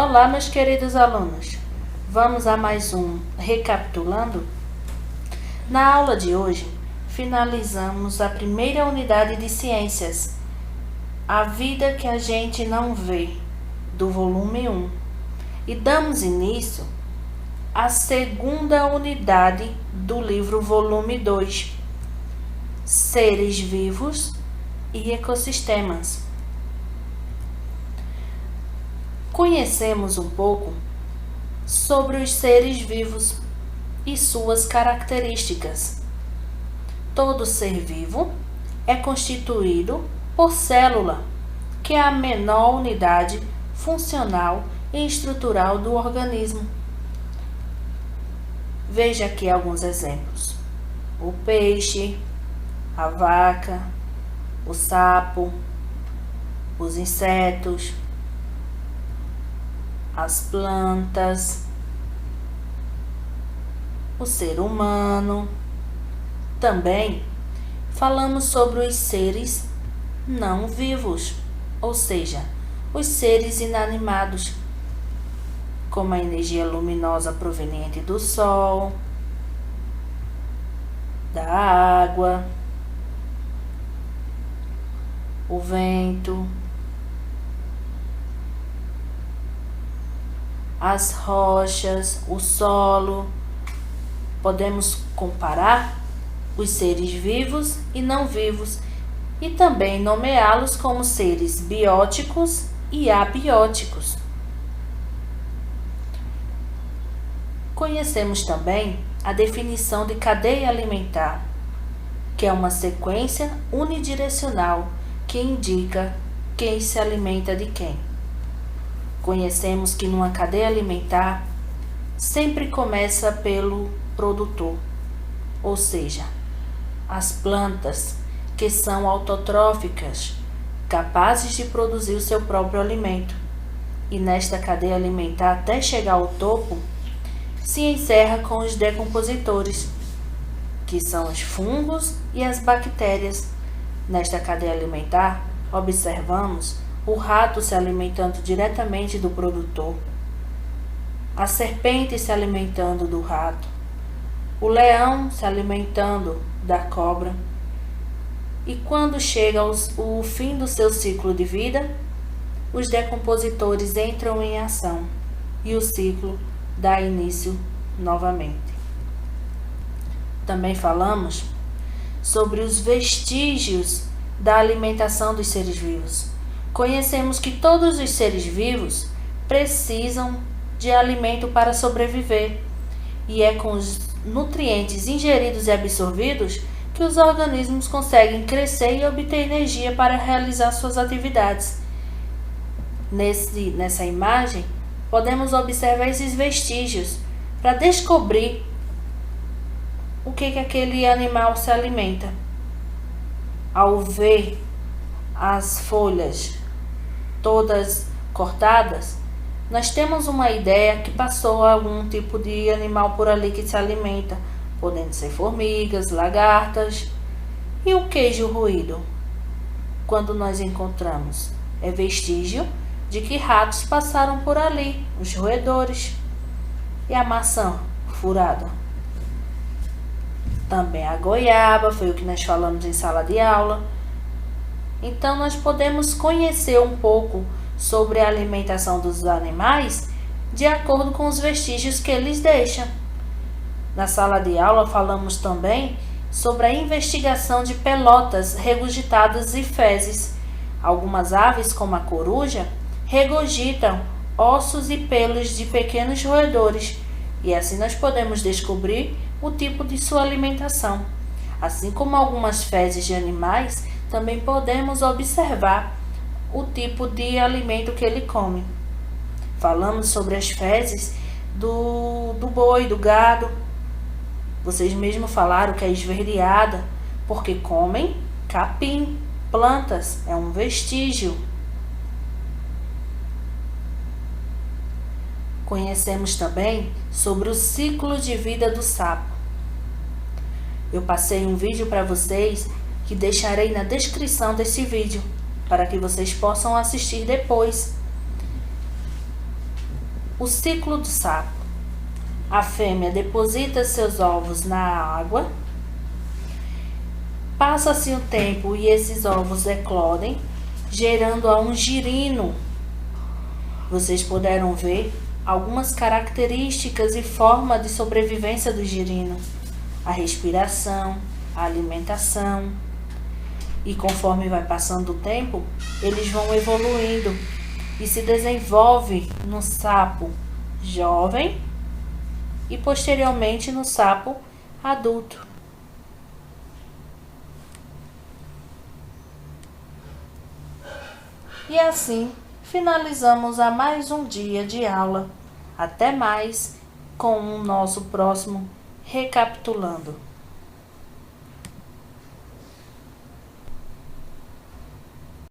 Olá, meus queridos alunos. Vamos a mais um Recapitulando? Na aula de hoje, finalizamos a primeira unidade de Ciências, A Vida que a Gente Não Vê, do volume 1, e damos início à segunda unidade do livro volume 2, Seres Vivos e Ecossistemas. Conhecemos um pouco sobre os seres vivos e suas características. Todo ser vivo é constituído por célula, que é a menor unidade funcional e estrutural do organismo. Veja aqui alguns exemplos: o peixe, a vaca, o sapo, os insetos, as plantas, o ser humano. Também falamos sobre os seres não vivos, ou seja, os seres inanimados, como a energia luminosa proveniente do sol, da água, o vento, as rochas, o solo. Podemos comparar os seres vivos e não vivos e também nomeá-los como seres bióticos e abióticos. Conhecemos também a definição de cadeia alimentar, que é uma sequência unidirecional que indica quem se alimenta de quem. Conhecemos que numa cadeia alimentar sempre começa pelo produtor, ou seja, as plantas que são autotróficas, capazes de produzir o seu próprio alimento. E nesta cadeia alimentar, até chegar ao topo, se encerra com os decompositores, que são os fungos e as bactérias. Nesta cadeia alimentar, observamos o rato se alimentando diretamente do produtor, a serpente se alimentando do rato, o leão se alimentando da cobra. E quando chega o fim do seu ciclo de vida, os decompositores entram em ação e o ciclo dá início novamente. Também falamos sobre os vestígios da alimentação dos seres vivos. Conhecemos que todos os seres vivos precisam de alimento para sobreviver, e é com os nutrientes ingeridos e absorvidos que os organismos conseguem crescer e obter energia para realizar suas atividades. Nessa imagem, podemos observar esses vestígios para descobrir o que aquele animal se alimenta. Ao ver as folhas todas cortadas, nós temos uma ideia que passou algum tipo de animal por ali que se alimenta, podendo ser formigas, lagartas. E o queijo roído, quando nós encontramos, é vestígio de que ratos passaram por ali, os roedores. E a maçã furada? Também a goiaba, foi o que nós falamos em sala de aula. Então, nós podemos conhecer um pouco sobre a alimentação dos animais de acordo com os vestígios que eles deixam. Na sala de aula, falamos também sobre a investigação de pelotas regurgitadas e fezes. Algumas aves, como a coruja, regurgitam ossos e pelos de pequenos roedores, e assim nós podemos descobrir o tipo de sua alimentação. Assim como algumas fezes de animais, também podemos observar o tipo de alimento que ele come. Falamos sobre as fezes do boi, do gado. Vocês mesmos falaram que é esverdeada, porque comem capim, plantas, é um vestígio. Conhecemos também sobre o ciclo de vida do sapo. Eu passei um vídeo para vocês que deixarei na descrição desse vídeo, para que vocês possam assistir depois. O ciclo do sapo. A fêmea deposita seus ovos na água. Passa-se um tempo e esses ovos eclodem, gerando um girino. Vocês puderam ver algumas características e forma de sobrevivência do girino: a respiração, a alimentação. E conforme vai passando o tempo, eles vão evoluindo e se desenvolve no sapo jovem e posteriormente no sapo adulto. E assim finalizamos a mais um dia de aula. Até mais com o nosso próximo Recapitulando.